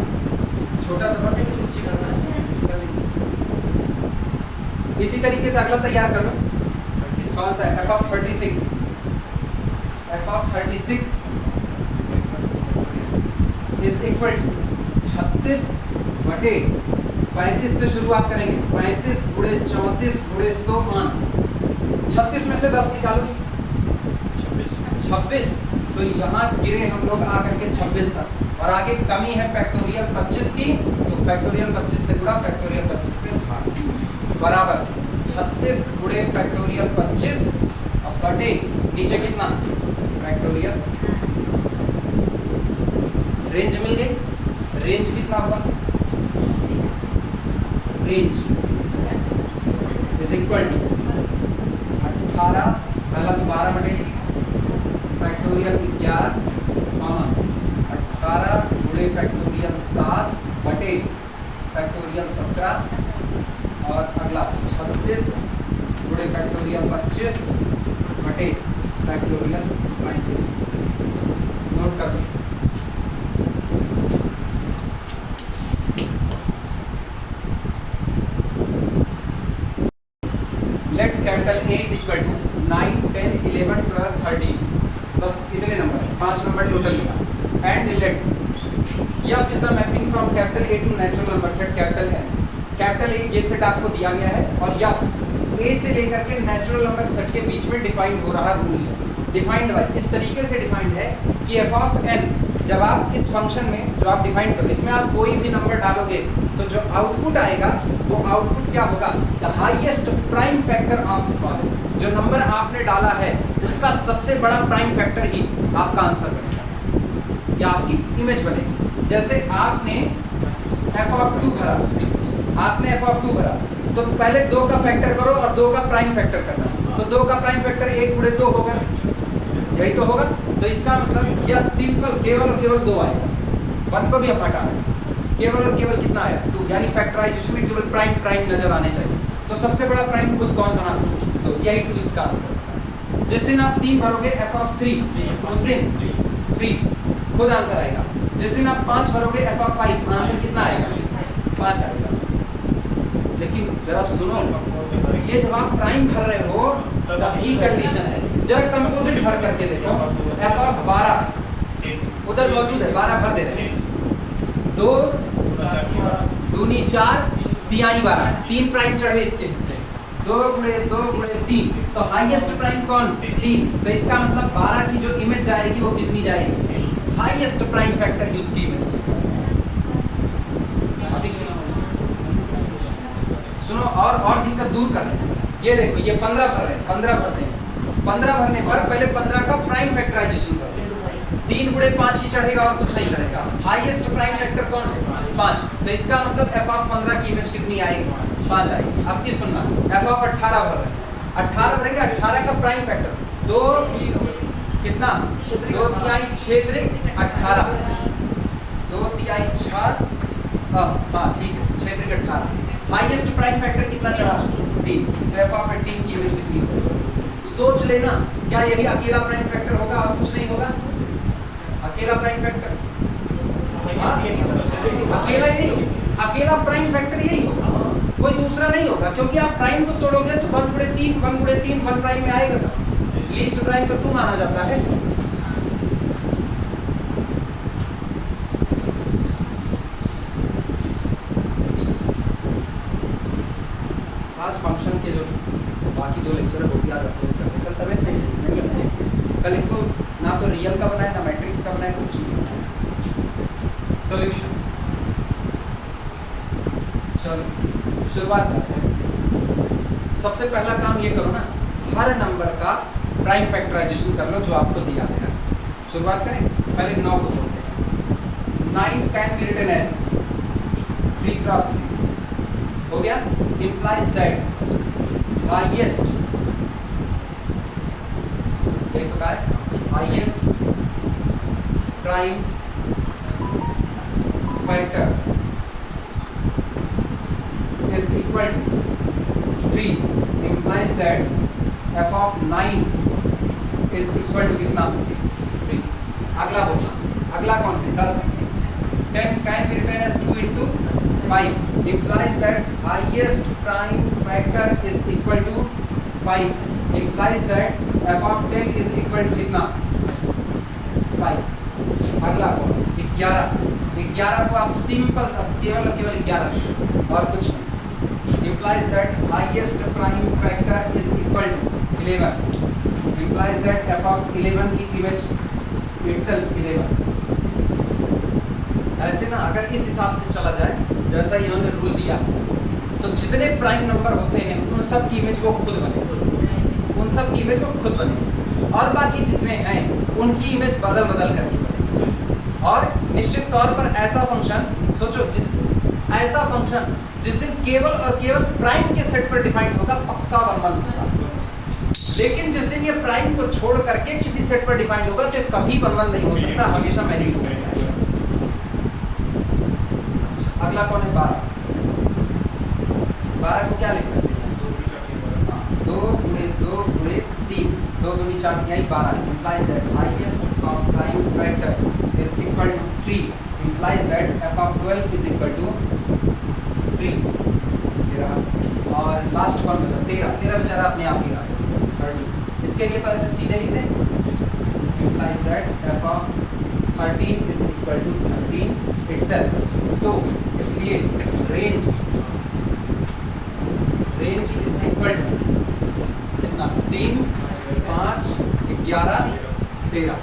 छोटा सा भरते कि नीचे करना है। इसी तरीके से अगला तैयार कर लो, कौन सा है, f of 36। f of 36 is equal to 36 बटे 35 से शुरुआत करेंगे, 35 गुणे 34 गुणे 100 मान। 36 में से 10 निकालो, 26। तो यहाँ गिरे हम लोग आकर के 26 तक, और आगे कमी है फैक्टोरियल 25 की, तो फैक्टोरियल 25 से गुणा फैक्टोरियल 25 से भाग, बराबर 36 गुणे फैक्टोरियल 25 और बटे नीचे कितना फैक्टोरियल। रेंज मिल गई, रेंज कितना हुआ, रेंज इज इक्वल 18 पहला तो 12 बटे फैक्टोरियल 11 कॉमन 18 गुणे फैक्टोरियल 7 बटे फैक्टोरियल 17, और अगला 36 गुणे फैक्टोरियल 25 बटे फैक्टोरियल 35। नोट कर दो। Let capital A is equal to 9 10 11 12 13, बस इतने नंबर है, 5 नंबर टोटल लिखा। And let F is the mapping from capital A to natural number set capital N। Capital A ये सेट आपको दिया गया है, और F A से लेकर के नेचुरल नंबर सेट के बीच में डिफाइंड हो रहा रूल है। डिफाइंड बाय इस तरीके से डिफाइंड है कि f of n, जब आप इस फंक्शन में जो आप डिफाइन करो, इसमें आप कोई भी नंबर डालोगे तो जो आउटपुट आएगा वो आउटपुट क्या होगा, the highest prime factor of solve. जो नंबर आपने डाला है उसका सबसे बड़ा प्राइम फैक्टर ही आपका आंसर बनेगा या आपकी इमेज बनेगी। जैसे आपने f of 2 भरा, आपने f of 2 भरा, तो पहले 2 का फैक्टर करो और 2 का प्राइम फैक्टर करना, तो 2 का प्राइम फैक्टर 1 गुणे 2 होगा, यही तो होगा। तो इसका मतलब यह सिंपल केवल और केवल 2 आएगा, 1 को भी आप हटा रहे, केवल और केवल कितना आया 2, यानी फैक्टराइजेशन में केवल प्राइम प्राइम नजर आने चाहिए। तो सबसे बड़ा प्राइम खुद कौन बना, तो यही 2 इसका आंसर है। जिस दिन आप 3 भरोगे f of 3, उस दिन 3 खुद आंसर आएगा। जिस दिन आप 5 भरोगे f of 5, आंसर कितना आएगा, 5 आएगा। लेकिन जरा सुनो, ये जब आप प्राइम भर रहे हो तब की कंडीशन है, जरा कंपोजिट भर करके देखो, एफ ऑफ 12 उधर मौजूद है, 12 भर दे रहे हैं, 2 दूनी 4 तिहाई 12, 3 प्राइम चढ़े इसके हिस्से, 2 गुणे 3, तो हाईएस्ट प्राइम कौन? 3, तो इसका मतलब 12 की जो इमेज जाएगी वो कितनी जाएगी? हाईएस्ट प्राइम फैक्टर की उसकी इमेज। सुनो और दिक्कत दूर कर रहे हैं, ये देखो ये 15 भर रहे हैं, 15 भरते हैं, 15 भरने पर पहले 15 का प्राइम फैक्टराइजेशन करो, 3 गुणे 5 ही चढ़ेगा और कुछ नहीं चढ़ेगा, हाईएस्ट प्राइम फैक्टर कौन है? 5, तो इसका मतलब f ऑफ 15 की इमेज कितनी आएगी? 5 आएगी। अब की सुनना, f ऑफ 18 भर रहे हैं, 18 भरेंगे, 18 का प्राइम फैक्टर 2 कितना? 2 तिहाई 6 त्रिक 18, 2 तिहाई 6, हाँ ठीक है, 6 त्रिक 18, हाईएस्ट प्राइम फैक्टर कितना चढ़ा? 3, तो f ऑफ 18 की इमेज कितनी होगी? सोच लेना, क्या यही अकेला प्राइम फैक्टर होगा और कुछ नहीं होगा? अकेला प्राइम फैक्टर अकेला ही, अकेला प्राइम फैक्टर यही होगा, कोई दूसरा नहीं होगा, क्योंकि आप प्राइम को तोड़ोगे तो 1 गुणे 3 1 गुणे 3 1 प्राइम में आएगा ना, लीस्ट प्राइम तो 2 माना जाता है। आज फंक्शन के जो बाकी 2 लेक्चर है वो भी आज अपलोड कर दें, कल तबियत सही नहीं है, कल इनको ना तो रियल का बनाए ना मैट्रिक्स का बनाए, कुछ नहीं बनाए। सॉल्यूशन, चलो शुरुआत करते हैं। सबसे पहला काम ये करो ना, हर नंबर का प्राइम फैक्टराइजेशन कर लो जो आपको दिया है। शुरुआत करें, पहले 9 को छोड़ते हैं, 9 can be written as 3 cross 3, हो गया, implies that highest, ये तो क्या है? highest prime factor is equal to 3, implies that f of 9 is equal to कितना? 3। अगला बोलना, अगला कौन से? 10, 10 can be written as 2 into 5, implies that highest prime factor is equal to 5, implies that f of 10 is equal to कितना? 5। अगला कौन? 11, 11 को आप सिंपल सा केवल 11 और कुछ नहीं, implies that highest prime factor is equal to 11, implies that f of 11 की इमेज itself 11। ऐसे ना अगर इस हिसाब से चला जाए जैसा इन्होंने रूल दिया, तो जितने प्राइम नंबर होते हैं उन सब की इमेज वो खुद बने, उन सब की इमेज वो खुद बने, और बाकी जितने हैं उनकी इमेज बदल बदल करके बने। और निश्चित तौर पर ऐसा फंक्शन सोचो, ऐसा फंक्शन जिस दिन केवल और केवल प्राइम के सेट पर डिफाइंड होगा पक्का 1 1 होगा, लेकिन जिस दिन ये प्राइम को छोड़ करके किसी सेट पर डिफाइंड होगा तो कभी 1 1 नहीं हो सकता, हमेशा मैनी 2 होगा। अगला कौन है? 12, 12 को क्या लिख सकते हैं? 2 गुणे 2 गुणे 3, 2 दूनी 4 तिहाई 12, implies that highest prime factor is equal to 3, implies that f of 12 is equal to 3। और लास्ट वन बचा 13, 13 बेचारा अपने आप ही रहा 30, इसके लिए तो ऐसे सीधे लिखते हैं, implies that f of 13 is equal to 13 itself, so इसलिए रेंज इज इक्वल टू कितना? 3 5 11 13,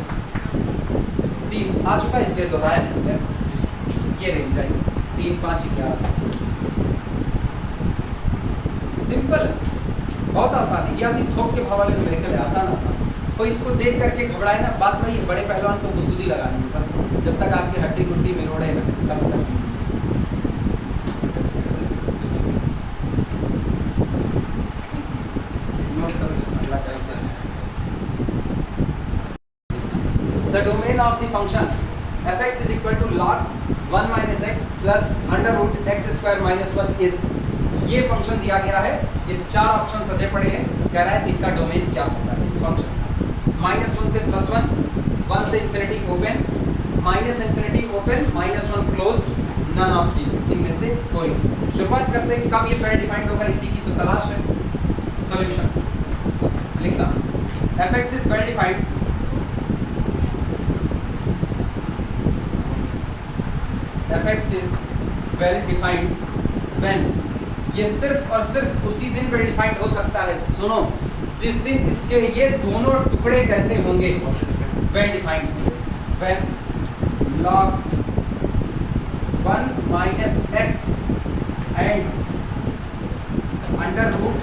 3 आ चुका, इसलिए दोहराया नहीं, ये रेंज आई 3 5 11। सिंपल, बहुत आसान है, ये आपकी थोक के हवाले में मेरे आसान आसान, कोई इसको देख करके घबराए ना, बात वही बड़े पहलवान को गुदगुदी लगानी है बस, जब तक आपकी हड्डी गुड्डी में रोड़े ना तब तक। The domain of the function f(x) is equal to log 1 minus x plus under root x square minus 1 is, ये फंक्शन दिया गया है, ये 4 ऑप्शन सजे पड़े हैं, कह रहा है इनका डोमेन क्या होता है इस फंक्शन का। -1 से +1, 1 से infinity open, -infinity open, -1 closed, none of these, इनमें से कोई। शुरुआत करते हैं, कब ये पैर डिफाइंड होगा इसी की तो तलाश है। सॉल्यूशन लिखना, fx is well defined fx is well defined when, ये सिर्फ और सिर्फ उसी दिन well defined हो सकता है, सुनो, जिस दिन इसके ये दोनों टुकड़े कैसे होंगे, well defined, when log 1 minus x and under root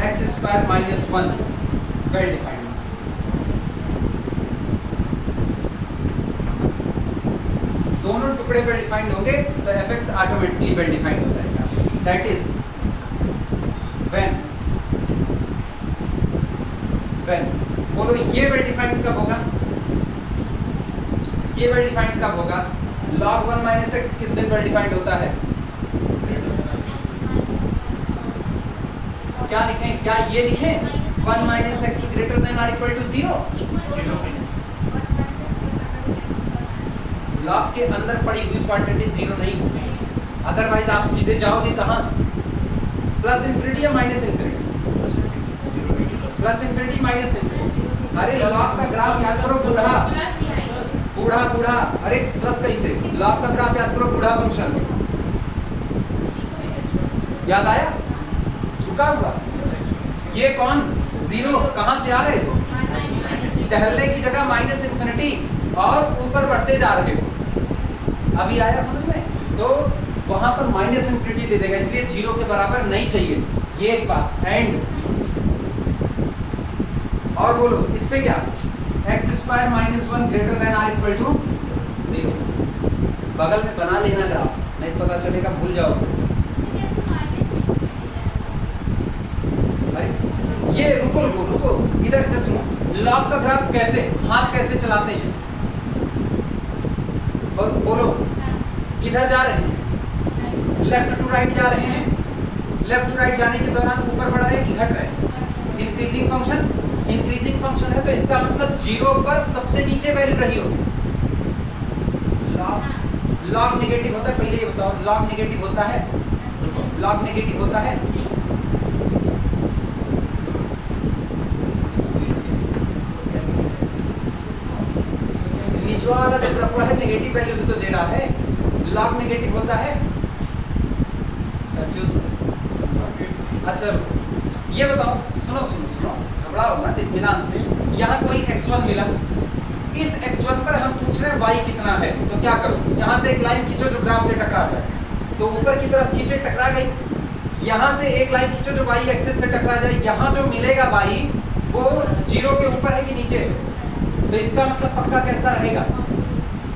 x square minus 1 well defined. दोनों टुकड़े वेल डिफाइंड होंगे तो fx ऑटोमेटिकली वेल डिफाइंड हो जाएगा. दैट इज व्हेन बोलो ये वेल डिफाइंड कब होगा, ये वेल डिफाइंड कब होगा, log 1 minus x किस दिन वेल डिफाइंड होता है, क्या लिखें, क्या ये लिखें 1 minus x greater than or equal to 0. Log के अंदर पड़ी हुई क्वांटिटी जीरो नहीं होगी, अदरवाइज आप सीधे जाओगे कहाँ, प्लस इंफिनिटी या minus infinity, plus infinity minus infinity. अरे लॉग का ग्राफ याद करो, बूढ़ा बूढ़ा बूढ़ा, अरे प्लस कैसे, लॉग का ग्राफ याद करो, बूढ़ा फंक्शन याद आया, झुका हुआ, ये कौन जीरो कहाँ से आ रहे हो, टहलने की जगह माइनस इंफिनिटी और ऊपर बढ़ते जा रहे हो, अभी आया समझ में, तो वहां पर माइनस इंफिनिटी दे देगा, इसलिए जीरो के बराबर नहीं चाहिए, ये एक बात. एंड और बोलो इससे क्या, x square minus 1 greater than or equal to 0. बगल में बना लेना ग्राफ, नहीं पता चलेगा भूल जाओ. ये रुको रुको रुको, इधर इधर सुनो, लॉग का ग्राफ कैसे, हाथ कैसे चलाते हैं, बोलो किधर जा रहे हैं, लेफ्ट टू राइट जा रहे हैं, लेफ्ट टू राइट जाने के दौरान ऊपर बढ़ रहे हैं कि घट रहे हैं, इंक्रीजिंग फंक्शन, इंक्रीजिंग फंक्शन है तो इसका मतलब जीरो पर सबसे नीचे वैल्यू रही होगी. लॉग नेगेटिव होता है, पहले ये बताओ लॉग नेगेटिव होता है, लॉग नेगेटिव होता है, निचवा वाला जो तरफ है नेगेटिव वैल्यू भी तो दे रहा है, लॉग नेगेटिव होता है, कंफ्यूज. अच्छा ये बताओ, सुनो सुनो सुनो, घबराओ मत इत्मीनान से, यहाँ कोई x1 मिला, इस x1 पर हम पूछ रहे हैं y कितना है, तो क्या करो, यहाँ से एक लाइन खींचो जो ग्राफ से टकरा जाए, तो ऊपर की तरफ खींचे टकरा गई, यहाँ से एक लाइन खींचो जो y एक्सिस से टकरा जाए, यहाँ जो मिलेगा y वो जीरो के ऊपर है कि नीचे है, तो इसका मतलब पक्का कैसा रहेगा,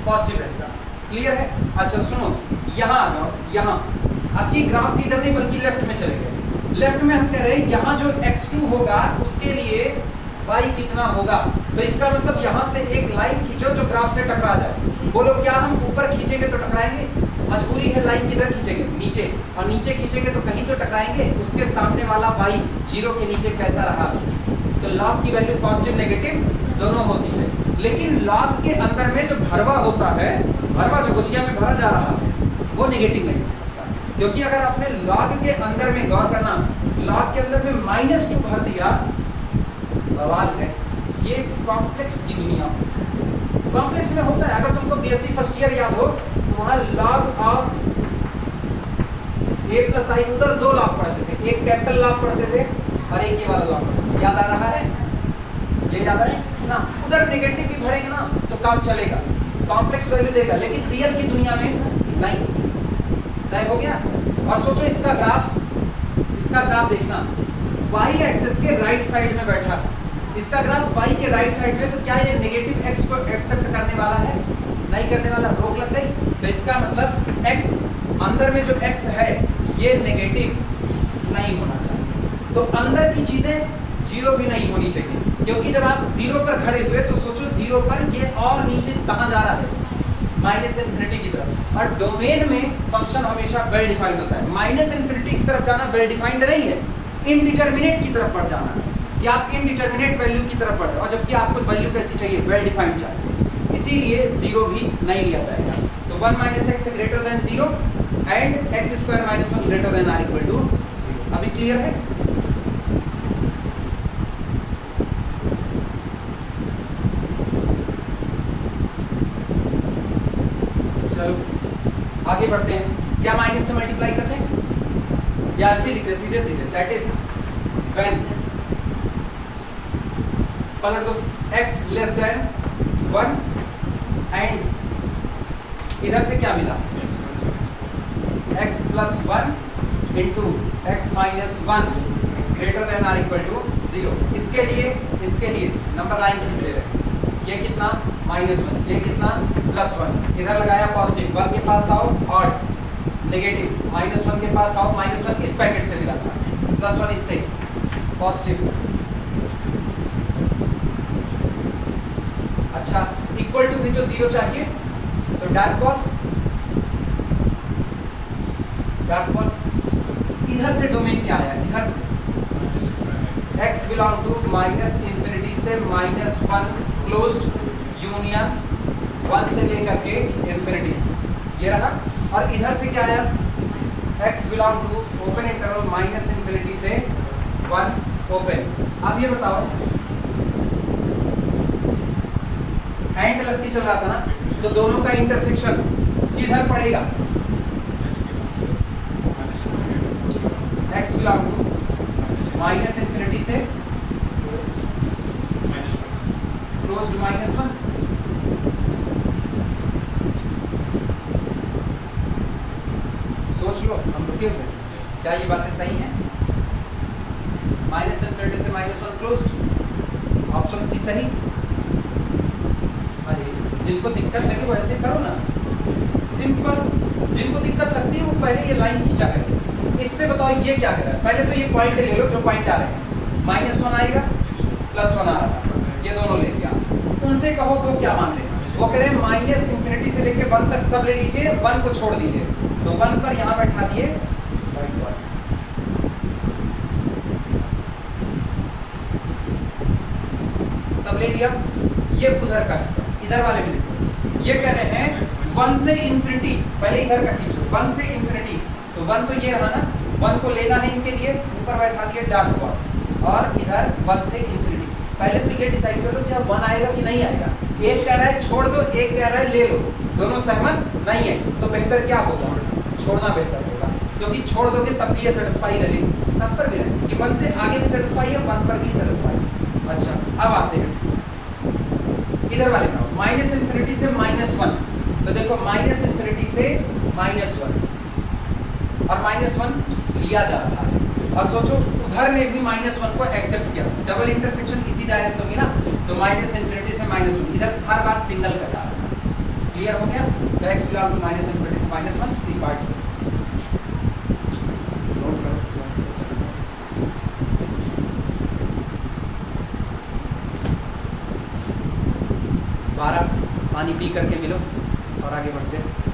पॉजिटिव रहेगा. क्लियर है. अच्छा सुनो, यहाँ आ जाओ, यहाँ आपकी ग्राफ इधर नहीं बल्कि लेफ्ट में चले गए, लेफ्ट में हम कह रहे हैं यहाँ जो x2 होगा उसके लिए y कितना होगा, तो इसका मतलब यहाँ से एक लाइन खींचो जो ग्राफ से टकरा जाए. बोलो क्या हम ऊपर खींचेंगे तो टकराएंगे, मजबूरी है, लाइन किधर खींचेंगे, नीचे, और नीचे खींचेंगे तो कहीं तो टकराएंगे, उसके सामने वाला y जीरो के नीचे कैसा रहा, तो लॉग की वैल्यू पॉजिटिव नेगेटिव दोनों होती है, लेकिन लॉग के अंदर में जो भरवा होता है, भरवा जो गुजिया में भरा जा रहा है वो नेगेटिव नहीं हो सकता, क्योंकि अगर आपने लॉग के अंदर में गौर करना, लॉग के अंदर में -2 भर दिया, बवाल है. ये कॉम्प्लेक्स की दुनिया, कॉम्प्लेक्स में होता है. अगर तुमको बीएससी फर्स्ट ईयर याद हो तो वहाँ लॉग ऑफ a प्लस आई, उधर 2 लॉग पढ़ते थे, एक कैपिटल लॉग पढ़ते थे और एक ये वाला लॉग, याद आ रहा है, ये याद है ना, उधर नेगेटिव भी भरेंगे ना तो काम चलेगा, कॉम्प्लेक्स वैल्यू देगा, लेकिन रियल की दुनिया में नहीं. तय हो गया. और सोचो इसका ग्राफ देखना, y एक्सिस के राइट साइड में बैठा है, इसका ग्राफ y के राइट साइड में, तो क्या ये नेगेटिव x को एक्सेप्ट करने वाला है, नहीं करने वाला, रोक लग गई, तो इसका मतलब x अंदर में जो x है ये नेगेटिव नहीं होना चाहिए, तो अंदर की चीजें जीरो भी नहीं होनी चाहिए, क्योंकि जब आप जीरो पर खड़े हुए तो सोचो जीरो पर ये और नीचे कहाँ जा रहा है, माइनस इन्फिनिटी की तरफ, और डोमेन में फंक्शन हमेशा वेल डिफाइंड होता है. माइनस इन्फिनिटी की तरफ जाना वेल डिफाइंड नहीं है, इनडिटरमिनेट की तरफ बढ़ जाना है, कि आप इनडिटरमिनेट वैल्यू की तरफ बढ़ रहे हो, और जबकि आपको वैल्यू कैसी चाहिए, वेल डिफाइंड चाहिए, इसीलिए जीरो भी नहीं लिया जाएगा. तो 1 minus x greater than 0 and x square minus 1 greater than or equal to 0. अभी क्लियर है. चलो आगे बढ़ते हैं। क्या माइनस से मल्टीप्लाई करते हैं या ऐसे लिखते सीधे सीधे, दैट इज व्हेन, पलट दो, x लेस देन 1 एंड इधर से क्या मिला, x plus 1 into x minus 1 greater than or equal to 0। इसके लिए नंबर लाइन खींच ले रहे हैं। ये कितना -1, ये कितना +1, इधर लगाया पॉजिटिव, 1 के पास आओ ऑड, नेगेटिव, -1 के पास आओ, -1 इस पैकेट से मिला था, +1 इससे पॉजिटिव। अच्छा, इक्वल टू भी तो 0 चाहिए, तो डार्क बॉल इधर से डोमेन क्या आया, इधर से x बिलोंग टू -इंफिनिटी से -1 क्लोज्ड यूनियन 1 से लेकर के इंफिनिटी, ये रहा। और इधर से क्या आया, x belong to open interval -infinity से 1 ओपन। अब ये बताओ, एंड लगती चल रहा था ना, तो दोनों का इंटरसेक्शन किधर पड़ेगा, x बिलोंग टू -इंफिनिटी से क्लोज्ड -1। सोच लो, हम रुके हुए, क्या ये बातें सही हैं? -इंफिनिटी से -1 क्लोज्ड, ऑप्शन सी सही। अरे जिनको दिक्कत लगे वो ऐसे करो ना, सिंपल। जिनको दिक्कत लगती है वो पहले ये लाइन खींचा करें। इससे बताओ ये क्या कर रहा है, पहले तो ये पॉइंट ले लो जो पॉइंट आ रहे हैं, -1 आएगा, +1 आ रहा है, ये दोनों ले लिया। उनसे कहो वो क्या मान ले, वो कह रहे हैं -इंफिनिटी से लेके 1 तक सब ले लीजिए, 1 को छोड़ दीजिए, तो 1 पर यहाँ बैठा दिए, सब ले लिया। ये उधर का हिस्सा, इधर वाले में देखो, ये कह रहे हैं 1 से इंफिनिटी, पहले इधर का खींचो, 1 से इंफिनिटी, तो 1 तो ये रहा ना, 1 को लेना है इनके लिए, ऊपर बैठा दिए डार्क बॉल, और इधर 1 से इंफिनिटी। पहले तो ये डिसाइड कर लो क्या 1 आएगा कि नहीं आएगा। एक कह रहा है छोड़ दो, एक कह रहा है ले लो, दोनों सहमत नहीं है, तो बेहतर क्या होगा, छोड़ना बेहतर होगा, क्योंकि छोड़ दोगे तब भी ये सेटिस्फाई रहेगी, तब पर भी रहेगी कि 1 से आगे भी सेटिस्फाई है, 1 पर भी सेटिस्फाई। अच्छा, अब आते हैं इधर वाले में, -इंफिनिटी से -1, तो देखो -इंफिनिटी से -1 और -1 लिया जा रहा है, और सोचो उधर ने भी -1 को एक्सेप्ट किया, डबल इंटरसेक्शन इसी दायरे में तो होगी ना, तो -इंफिनिटी से -1 इधर हर बार सिंगल कटा रहा है। क्लियर हो गया, तो x बिलोंग टू -इंफिनिटी से -1, सी पार्ट से नोट करो। 12 पानी पी करके मिलो और आगे बढ़ते हैं।